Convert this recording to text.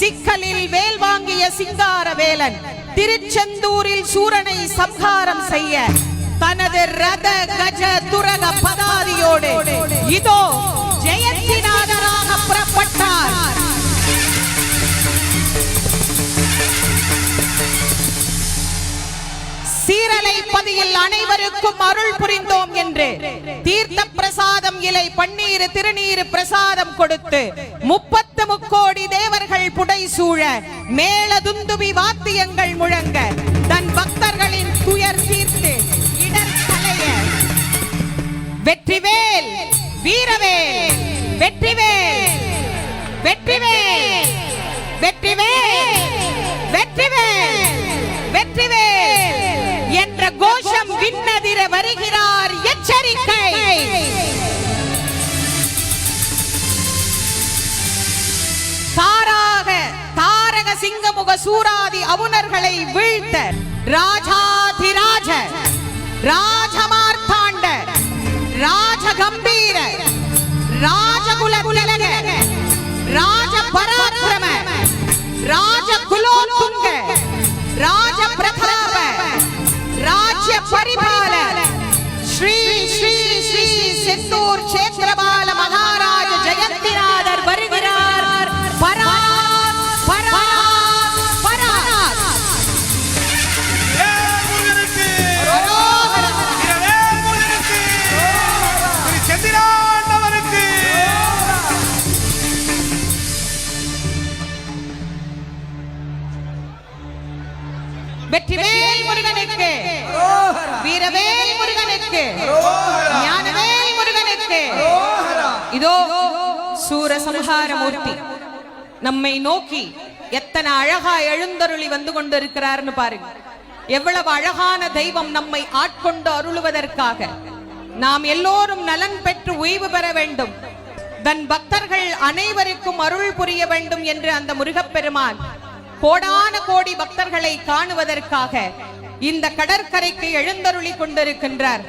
சிக்கலில் வேல் வாங்கிய சிங்கார வேலன் திருச்செந்தூரில் சூரனை சம்ஹாரம் செய்ய தனது ரத கஜ துரக பதாதியோடு இதோ ஜெயந்திநாதராக புறப்பட்டார். சீரலை பதியில் அனைவருக்கும் அருள் புரிந்தோம் என்று தீர்த்த பிரசாதம் இலை பன்னீர் திருநீர் பிரசாதம் கொடுத்து 30 முக்கோடி தேவர்கள் புடை சூழ மேல துந்துபி வாத்தியங்கள் முழங்க தன் பக்தர்களின் துயர் தீர்த்து இடர் களைய வெற்றிவேல் வீரவேல் வெற்றிவேல் வெற்றிவேல் வெற்றிவேல் வெற்றிவேல் வெற்றிவேல் என்ற கோஷம் விண்ணதிர வருகிறார். எச்சரிக்கை! தாரக சிங்கமுக சூராதி அவுணர்களை வீழ்த்த ராஜாதிராஜ ராஜமார்த்தாண்ட ராஜகம்பீர ராஜகுல திலக ராஜ பராக்கிரம ராஜகுலோத்துங்க ராஜ பிரதாப ராஜ்ய பரிபால ஸ்ரீ ஸ்ரீ ஸ்ரீ செந்தூர் சேத்ரபால மகாராஜ ஜெயந்திநாதர் வருகிறார். பராத் பராத் பராத் வெற்றிவேல் முருகனுக்கு, வீரவேல் முருகனுக்கு, ஞானவேல் முருகனுக்கு. இதோ சூரசம்ஹார மூர்த்தி நம்மை நோக்கி எத்தனை அழகா எழுந்தருளி வந்து கொண்டிருக்கிறார்னு பாருங்க. எவ்வளவு அழகான தெய்வம் நம்மை ஆட்கொண்டு அருளுவதற்காக நாம் எல்லோரும் நலன் பெற்று ஓய்வு பெற வேண்டும், தன் பக்தர்கள் அனைவருக்கும் அருள் புரிய வேண்டும் என்று அந்த முருகப்பெருமான் கோடான கோடி பக்தர்களை காணுவதற்காக இந்த கடற்கரைக்கு எழுந்தருளி கொண்டிருக்கின்றார்.